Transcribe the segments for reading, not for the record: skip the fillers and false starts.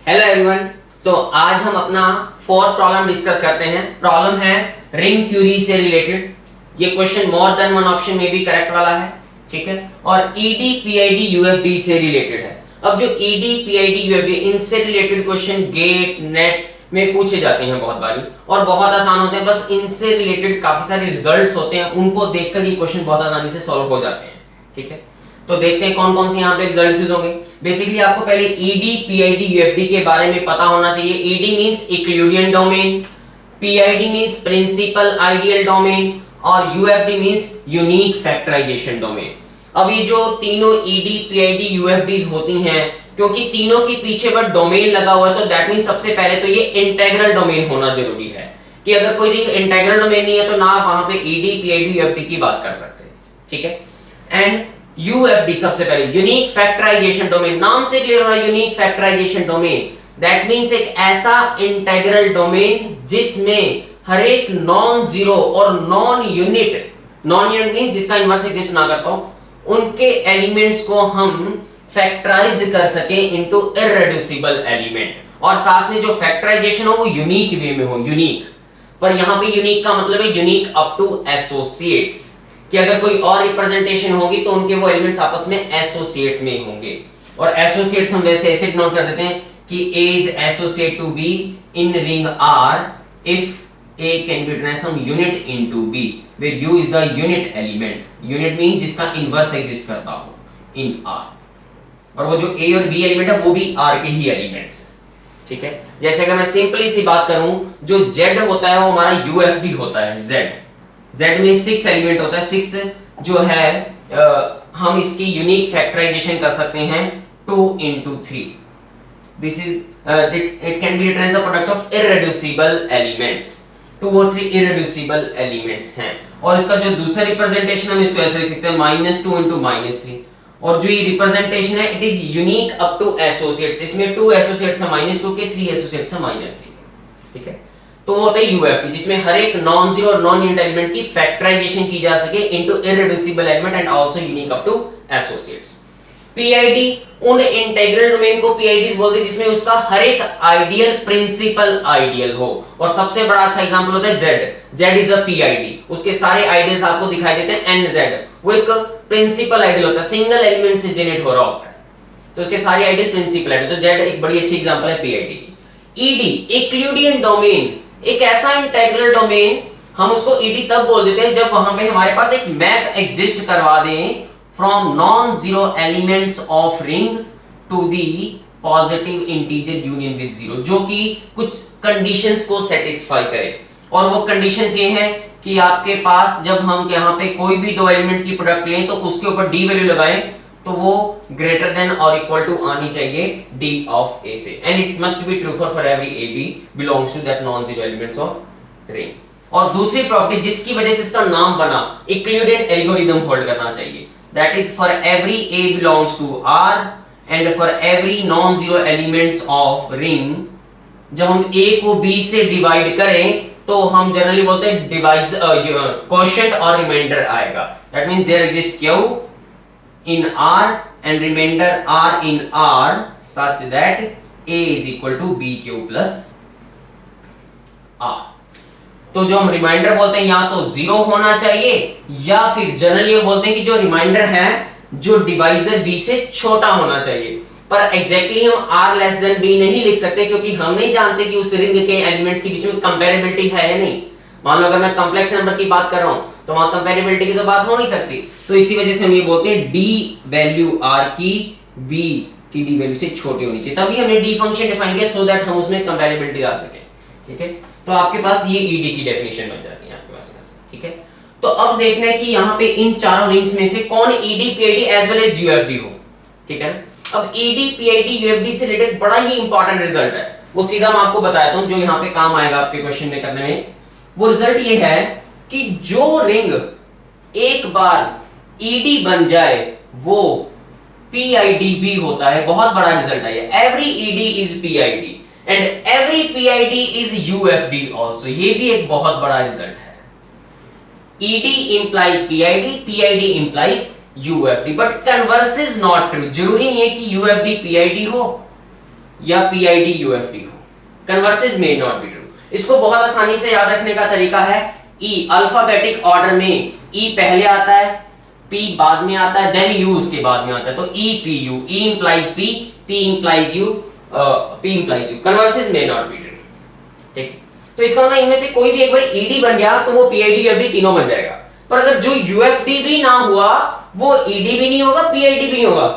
Hello everyone. सो आज हम अपना फोर्थ प्रॉब्लम डिस्कस करते हैं। प्रॉब्लम है रिंग क्यूरी से रिलेटेड। ये question more than one option में भी करेक्ट वाला है, ठीक है, और ईडी पीआईडी यूएफडी से रिलेटेड है। अब जो ईडी पीआईडी यूएफडी इनसे रिलेटेड क्वेश्चन गेट नेट में पूछे जाते हैं बहुत बारी और बहुत आसान होते हैं। बस इनसे रिलेटेड काफी सारे रिजल्ट्स होते हैं, उनको देखकर ये क्वेश्चन बहुत आसानी से सॉल्व हो जाते हैं, ठीक है। तो देखते हैं कौन कौन से यहाँ पे रिजल्ट्स होंगे। बेसिकली आपको पहले ईडी पीआईडी यूएफडी के बारे में पता होना चाहिए। ED means Euclidean domain, PID means principal ideal domain और UFD means unique factorisation domain. अब ये जो तीनों ईडी पीआईडी यूएफडीज होती हैं, क्योंकि तीनों के पीछे बस डोमेन लगा हुआ है, तो दैट मींस सबसे पहले तो ये इंटीग्रल डोमेन होना जरूरी है कि अगर कोई रिंग इंटीग्रल डोमेन नहीं है तो ना आप वहां पे ईडी पीआईडी यूएफडी की बात कर सकते हैं, ठीक है। एंड यूएफडी सबसे पहले यूनिक फैक्टराइजेशन डोमेन, नाम से क्लियर होना unique factorisation domain, that means एक ऐसा इंटीग्रल डोमेन जिसमें हर एक नॉन जीरो और नॉन यूनिट मींस जिसका इनवर्स एग्जिस्ट ना करता हो, उनके एलिमेंट्स को हम फैक्टराइज्ड कर सके इनटू इररेड्यूसिबल एलिमेंट, और साथ में जो फैक्टराइजेशन हो वो यूनिक वे में हो। यूनिक पर यहां पे यूनिक का मतलब है यूनिक अप टू एसोसिएट्स, कि अगर कोई और रिप्रेजेंटेशन होगी तो उनके वो एलिमेंट्स आपस में एसोसिएट्स में होंगे। और एसोसिएट्स हम वैसे ऐसे नोट कर देते हैं कि A is associate to B in ring R if A can be written as some unit into B where U is the unit element. Unit means जिसका इनवर्स एग्जिस्ट करता हो in R, और वो जो A और B element है वो भी R के ही एलिमेंट्स, ठीक है। जैसे अगर मैं सिंपली सी बात करूं, जो Z होता है वो हमारा UFD होता है। Z में 6 एलिमेंट होता है। 6 जो है हम इसकी यूनिक फैक्टराइजेशन कर सकते हैं 2 into 3। This is it can be written as the product of irreducible elements. 2 और 3 इररेड्यूसिबल एलिमेंट्स हैं, और इसका जो दूसरा रिप्रेजेंटेशन हम इसको ऐसे लिख सकते हैं -2 into -3। और जो ये रिप्रेजेंटेशन है it is unique up to associates. इसमें 2 एसोसिएट्स है -2 के, 3 एसोसिएट्स है -3, ठीक है। तो वो होता है यूएफडी, जिसमें हर एक नॉन जीरो और नॉन यूनिट एलिमेंट की फैक्टराइजेशन की जा सके into irreducible element and also unique up to associates. PID उन इंटीग्रल डोमेन को पीआईडीज बोलते हैं जिसमें उसका हर एक आइडियल प्रिंसिपल आइडियल हो, और सबसे बड़ा अच्छा एग्जांपल होता है जेड इज अ पीआईडी। उसके सारे आइडियल्स आपको दिखाई देते हैं एनजेड, वो एक प्रिंसिपल आइडियल होता है, सिंगल एलिमेंट से जनरेट हो रहा होता है, तो उसके सारे आइडियल प्रिंसिपल आइडियल। तो जेड एक बड़ी अच्छी एग्जांपल है पीआईडी की। ईडी यूक्लिडियन डोमेन, एक ऐसा इंटीग्रल डोमेन, हम उसको ईडी तब बोल देते हैं जब वहां पे हमारे पास एक मैप एग्जिस्ट करवा दें from non zero elements of ring to the positive integer union with zero, जो कि कुछ कंडीशंस को सेटिस्फाई करे। और वो कंडीशंस ये हैं कि आपके पास जब हम यहां पे कोई भी दो एलिमेंट की प्रोडक्ट लें तो उसके ऊपर डी वैल्यू लगाएं तो वो ग्रेटर देन और इक्वल टू आनी चाहिए d ऑफ a से, and it must be true for every a b belongs to that non zero elements of ring. और दूसरी प्रॉपर्टी जिसकी वजह से इसका नाम बना, यूक्लिडियन एल्गोरिथम होल्ड करना चाहिए, that is for every a belongs to R and for every non zero elements of ring, जब हम a को b से डिवाइड करें तो हम जनरली बोलते हैं डिवाइस क्वोशिएंट और रिमाइंडर आएगा। That means there exist q in R and remainder R in R such that A is equal to BQ plus R। तो जो हम रिमाइंडर बोलते हैं या तो 0 होना चाहिए, या फिर जनरली बोलते हैं कि जो रिमाइंडर है जो डिवाइजर B से छोटा होना चाहिए। पर एग्जैक्टली हम R लेस देन B नहीं लिख सकते, क्योंकि हम नहीं जानते कि उस रिंग के एलिमेंट्स के बीच में कंपैरेबिलिटी है या नहीं। मान लो अगर मैं कॉम्प्लेक्स नंबर की बात कर रहा हूं तो वहां कंपैरेबिलिटी की तो बात हो नहीं सकती, तो इसी वजह से हम ये बोलते हैं d वैल्यू r की b की d वैल्यू से छोटी होनी चाहिए, तभी हमने d फंक्शन डिफाइन किया सो दैट हम उसमें कंपैरेबिलिटी ला सके, ठीक है। तो आपके पास ये ed की डेफिनेशन बन जाती है आपके पास, ठीक है। तो अब देखना है कि यहां पे इन चारों रिंग्स में से कौन ed pid as well as ufd हो, ठीक है। अब ed pid ufd से रिलेटेड बड़ा ही इंपॉर्टेंट रिजल्ट है, वो सीधा मैं आपको बताता हूं जो यहां पे काम आएगा आपके क्वेश्चन में करने में। वो रिजल्ट ये है कि जो रिंग एक बार ईडी बन जाए वो पीआईडी भी होता है। बहुत बड़ा रिजल्ट है ये, every ED is PID and every PID is UFD also. ये भी एक बहुत बड़ा रिजल्ट है। ED implies PID, PID implies UFD, but converse is not true. जरूरी नहीं है कि यूएफडी पीआईडी हो, या PID UFD हो, कन्वर्सेस मे नॉट बी ट्रू। इसको बहुत आसानी से याद रखने का तरीका है, E अल्फाबेटिक ऑर्डर में E पहले आता है, P बाद में आता है, देन U उसके बाद में आता है, तो EPU, E implies P, P implies U, P implies U, converses may not be true. ठीक, तो इसका मतलब इनमें से कोई भी एक बार ED बन गया तो वो PID UFD तीनों बन जाएगा, पर अगर जो UFD भी ना हुआ वो ED भी नहीं होगा, PID भी नहीं होगा।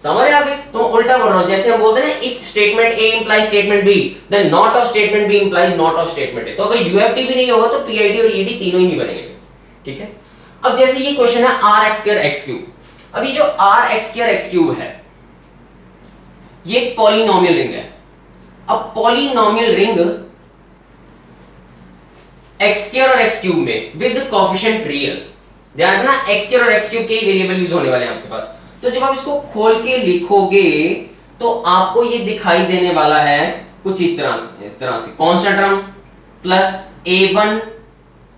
समझ रहे हैं? तो उल्टा बोल रहा हूं, जैसे हम बोलते हैं ना, if statement A implies statement B, then not of statement B implies not of statement A। तो अगर UFD भी नहीं होगा तो PID और ED तीनों ही नहीं बनेंगे। ठीक है, अब जैसे ये क्वेश्चन है RX²X³, अब ये जो RX²X³ है ये एक पॉलिनोमियल रिंग है। अब पॉलिनोमियल रिंग x² और x³ में विद कोएफिशिएंट रियल, ध्यान रखना x² और x³ के वेरिएबल यूज होने वाले हैं आपके पास। तो जब आप इसको खोल के लिखोगे तो आपको ये दिखाई देने वाला है कुछ इस तरह से, constant term plus a1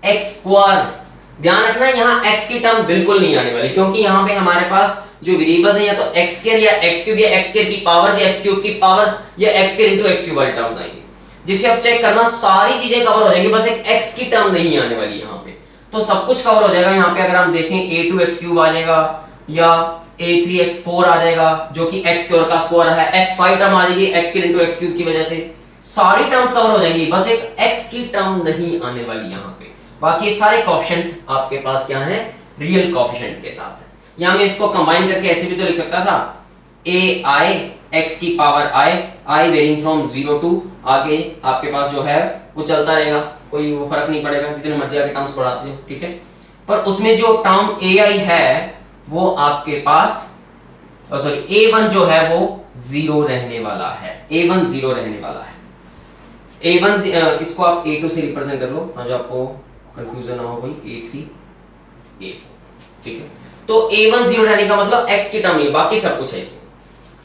x²। ध्यान रखना यहाँ x की टर्म बिल्कुल नहीं आने वाली, क्योंकि यहाँ पे हमारे पास जो वेरिएबल्स हैं या तो x² या x³ या x² की पावर्स या x³ की पावर्स या x² into x³ वाली टर्म्स आएंगी, जिसे आप चेक करना सारी चीजें कवर हो जाएंगी, बस एक x की टर्म नहीं आने वाली यहाँ पे, तो सब कुछ कवर हो जाएगा। यहाँ पे अगर हम देखें a2 x³ आ जाएगा या a3 x4 आ जाएगा जो कि x² का स्क्वायर है, x5 टर्म आ जाएगी x² into x³ की वजह से, सारी टर्म्स कवर हो जाएंगी, बस एक x की टर्म नहीं आने वाली यहाँ पे। बाकी सारे कोएफिशिएंट आपके पास क्या है, रियल कोएफिशिएंट के साथ है। यहाँ मैं इसको कंबाइन करके ऐसे भी तो लिख सकता था, ai x की power i varying from 0 to आगे आपके पास जो है वो चलता रहेगा, कोई वो फर्क नहीं पड़ेगा जितने मर्जी आगे टर्म्स पढ़ाते हो। ठीक है, पर उसमें जो टर्म ai है वो आपके पास सॉरी a1 जो है वो 0 रहने वाला है, a1 0 रहने वाला है। a1 इसको आप a2 से रिप्रेजेंट कर लो, जो आपको कंफ्यूजन ना हो कोई, a3 a4। ठीक है, तो a1 0 रहने का मतलब x की टर्म नहीं, बाकी सब कुछ है इसमें।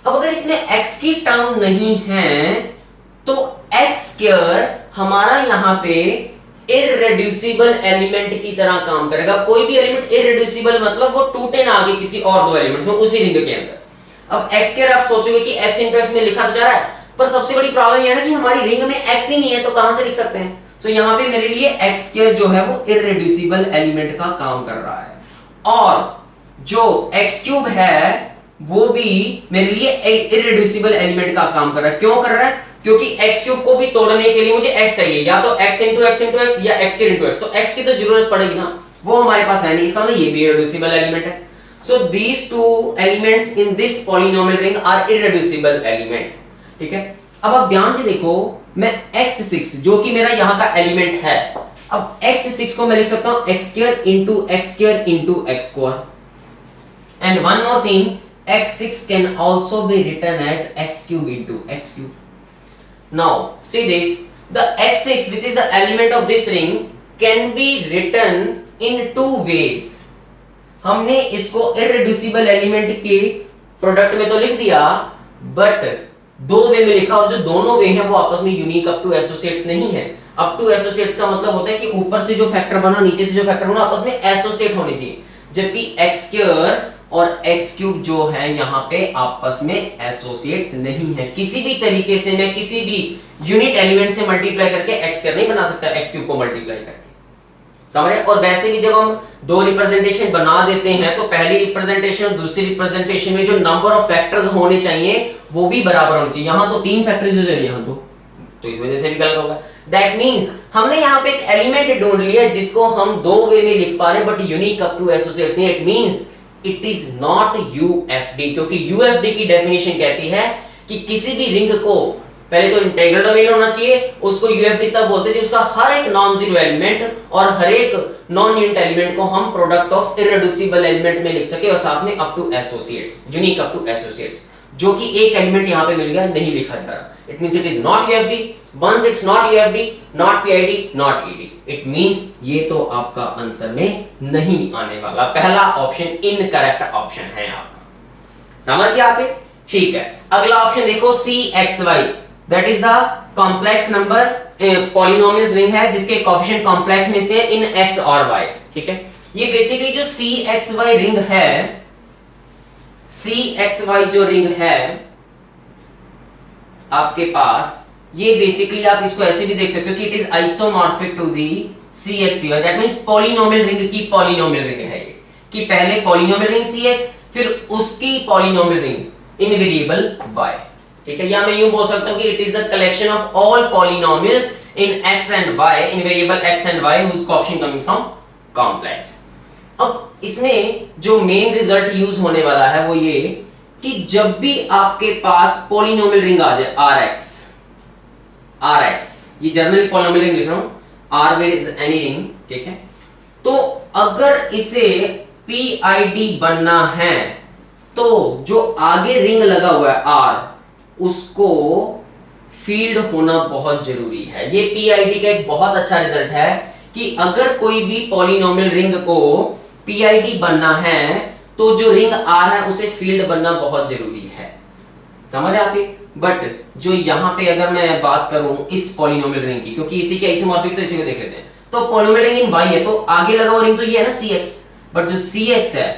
अब अगर इसमें x की टर्म नहीं है तो x² हमारा यहाँ पे इररेड्यूसिबल एलिमेंट की तरह काम करेगा। कोई भी एलिमेंट इररेड्यूसिबल मतलब वो टूटे ना आगे किसी और दो एलिमेंट्स में उसी रिंग के अंदर। अब x² आप सोचोगे कि x into x में लिखा तो जा रहा है, पर सबसे बड़ी प्रॉब्लम ये है ना कि हमारी रिंग में x ही नहीं है, तो कहां से लिख सकते हैं। तो यहाँ पे मेरे लिए x² जो है वो इररेड्यूसिबल एलिमेंट का काम कर रहा है, और जो x³ है वो भी मेरे लिए इररेड्यूसिबल एलिमेंट का काम कर रहा है। क्यों कर रहा है? क्योंकि x³ को भी तोड़ने के लिए मुझे x चाहिए, या तो x into x या x² into x, तो x की तो जरूरत पड़ेगी ना, वो हमारे पास है नहीं, इसका मतलब ये भी इररेड्यूसिबल एलिमेंट है। So these two elements in this polynomial ring are irreducible element. ठीक है, अब आप ध्यान से देखो, मैं x6 जो कि मेरा यहाँ का एलिमेंट है, अब x6 को मैं लिख सकता हूँ x² into x², and one more thing, x6 can also be written as x³ into x³. Now see this, the x6 which is the element of this ring can be written in two ways. हमने इसको irreducible element के product में तो लिख दिया, but दो वे में लिखा, और जो दोनों वे हैं वो आपस में यूनिक अप टू एसोसिएट्स नहीं है। अप टू एसोसिएट्स का मतलब होता है कि ऊपर से जो फैक्टर बना नीचे से जो फैक्टर बना आपस में एसोसिएट होने चाहिए, जबकि x² और x³ जो है यहाँ पे आपस में एसोसिएट्स नहीं है। किसी भी तरीके से मैं किसी भी यूनिट एलिमेंट से मल्टीप्लाई करके x² नहीं बना सकता x³ को मल्टीप्लाई करके, समझ रहे? और वैसे भी जब हम दो रिप्रेजेंटेशन बना देते हैं तो पहली रिप्रेजेंटेशन और दूसरी रिप्रेजेंटेशन में जो नंबर ऑफ फैक्टर्स होने चाहिए वो भी बराबर होने चाहिए। यहाँ तो 3 फैक्टर्स यूज है, यहाँ तो इस वजह से भी गलत होगा। दैट मींस हमने यहाँ पे एक एलिमेंट ढूंढ लिया जिसको हम दो वे में लिख पा रहे हैं, but unique up to associates नहीं। It means it is not UFD, क्योंकि UFD की डेफिनेशन कहती है कि किसी भी रिंग को पहले तो इंटीग्रल डोमेन होना चाहिए, उसको UFD तब बोलते हैं जब उसका हर एक नॉन जीरो एलिमेंट और हर एक नॉन यूनिट एलिमेंट को हम प्रोडक्ट ऑफ इररेड्यूसिबल एलिमेंट में लिख सके, और साथ में up to associates, unique up to associates, जो कि एक एलिमेंट यहाँ पे मिल गया नहीं लिखा जा रहा। It means it is not UFD। Once it's not UFD, not PID, not ED, it means ये तो आपका आंसर में नहीं आने वाला। पहला ऑप्शन इनकरेक्ट ऑप्शन है आपका, समझ गया आप? ठीक है, अगला ऑप्शन देखो CXY, that is the complex number polynomial ring है जिसके कोएफिशिएंट कॉम्प्लेक्स में से इन x और y। ठीक है, ये बेसिकली जो CXY रिंग है, CXY जो रिंग है आपके पास ये बेसिकली आप इसको ऐसे भी देख सकते हो कि it is isomorphic to the CXCY, that means polynomial ring की पॉलिनोमियल रिंग है ये, कि पहले पॉलिनोमियल रिंग CX फिर उसकी पॉलिनोमियल रिंग इनवेरिएबल Y, ठीक है। या मैं यूं बोल सकता हूं कि it is the collection of all polynomials in X and Y in variable X and Y whose coefficient coming from complex. अब इसमें जो मेन रिजल्ट यूज होने वाला है वो ये कि जब भी आपके पास पॉलिनोमियल रिंग आ जाए Rx, ये जनरली पॉलिनोमियल रिंग लिख रहा हूं, R where is any ring, ठीक है। तो अगर इसे PID बनना है तो जो आगे रिंग लगा हुआ है R, उसको फील्ड होना बहुत जरूरी है। ये PID का एक बहुत अच्छा रिजल्ट है कि अगर कोई भी पॉलिनोमियल रिंग को PID बनना है तो जो रिंग R है उसे फील्ड बनना बहुत जरूरी है, समझ रहे आप? बट जो यहां पे अगर मैं बात करूं इस पॉलिनोमियल रिंग की, क्योंकि इसी के आइसोमॉर्फिक तो इसी को देख लेते हैं, तो पॉलिनोमियल रिंग इन Y है तो आगे लगा हुआ रिंग तो ये है ना CX, बट जो CX है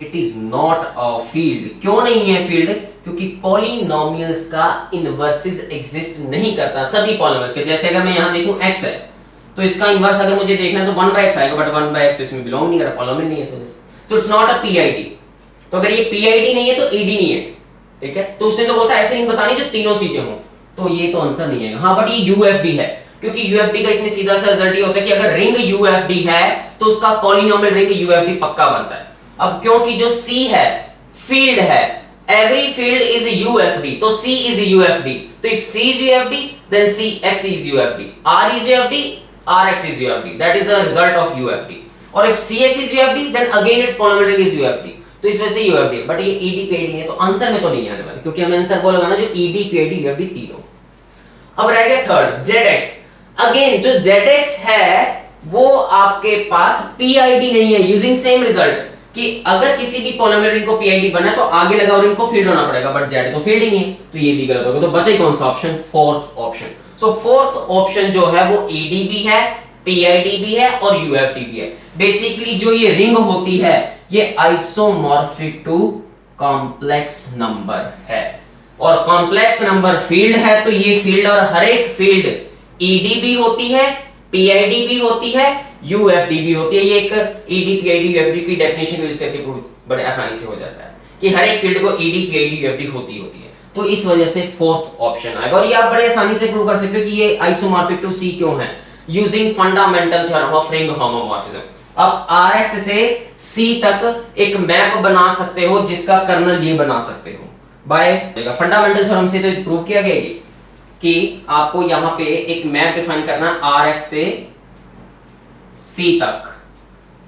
it is not a field. क्यों नहीं है फील्ड? क्योंकि पॉलिनोमियल्स का इनवर्सेस एग्जिस्ट नहीं करता सभी पॉलिनोमियल्स के। जैसे अगर मैं यहां देखूं x है तो इसका इनवर्स अगर मुझे देखना है तो 1/x आएगा, बट 1/x तो इसमें बिलोंग नहीं कर रहा, पॉलिनोमियल नहीं है इस वजह से, so it's not a PID। तो अगर ये PID नहीं है तो ED नहीं है, ठीक है। तो उसने तो बोलता है ऐसे रिंग बतानी जो तीनों चीजें हो, तो ये तो आंसर नहीं है। हाँ, बट ये UFD है, क्योंकि UFD का इसमें सीधा सा रिजल्ट ये होता है कि अगर रिंग UFD है तो उसका पॉलिनोमियल रिंग UFD पक्का बनता है। अब क्योंकि जो C है फील्ड है, every field is UFD, तो C is UFD, तो if C is UFD then CX is UFD, R is UFD, RX is UFD, that is a result of UFD। और if CX is UFD then again its polynomial ring is UFD, तो इस वजह से UFD। But ये ED PID है तो answer में तो नहीं आने वाला, क्योंकि हमें आंसर वो लगाना जो ED PID UFD तीनों। अब रह गया थर्ड ZX। अगेन जो ZX है वो आपके पास PID नहीं है, यूजिंग सेम रिजल्ट कि अगर किसी भी पॉलिनोमियल रिंग को PID बना है तो आगे लगा हुआ रिंग को फील्ड होना पड़ेगा, बट Z तो फील्ड ही नहीं है, तो ये भी गलत होगा। तो बचा ही कौन सा option? Fourth option. So fourth option जो है वो ED भी है, PID भी है और UFD भी है। बेसिकली जो ये रिंग होती है ये आइसोमॉर्फिक टू कॉम्प्लेक्स नंबर है, और कॉम्प्लेक्स नंबर फील्ड है, तो ये फील्ड और हर एक फील्ड ED भी होती है, PID भी होती है, UFD भी होती है। ये एक ED PID UFD की डेफिनेशन यूज करके प्रूव बड़े आसानी से हो जाता है कि हर एक फील्ड को ED PID UFD होती है। तो इस वजह से फोर्थ ऑप्शन आएगा, और ये आप बड़े आसानी से प्रूव कर सकते हो कि ये आइसोमॉर्फिक टू C क्यों है, using fundamental theorem of ring homomorphism. अब RX से C तक एक मैप बना सकते हो जिसका कर्नल ये बना सकते हो बाय फंडामेंटल थ्योरम से। तो प्रूव किया गया है कि आपको यहां पे एक मैप डिफाइन करना RX से C तक,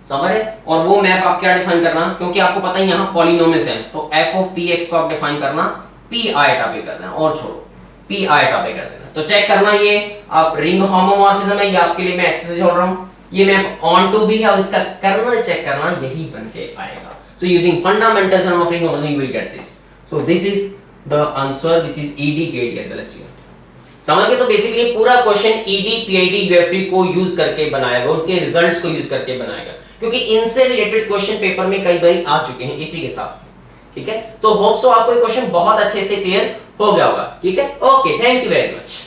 समझ रहे? और वो मैप आप क्या डिफाइन करना, क्योंकि आपको पता है यहां पॉलिनोमियल्स हैं, तो f ऑफ px को आप डिफाइन करना p आइटा पे करना है, और छोड़ो p आइटा पे कर देना। तो चेक करना ये आप रिंग होमोमॉर्फिज्म है, ये आपके लिए मैं एक्सरसाइज छोड़ रहा हूं, ये मैप ऑन टू भी है और इसका कर्नल चेक करना यही बन के आएगा। So using fundamental theorem of ring homomorphism you will get this. So this is the answer which is ED PID as well as UFD। समझ गए? तो बेसिकली पूरा क्वेश्चन ED PID UFD को यूज करके बनाएगा, उसके रिजल्ट्स को use करके बनाएगा, क्योंकि इनसे रिलेटेड क्वेश्चन पेपर में कई बार आ चुके हैं इसी के साथ, ठीक है। तो होप सो आपको ये क्वेश्चन बहुत अच्छे से क्लियर हो गया होगा, ठीक है। Okay, thank you very much.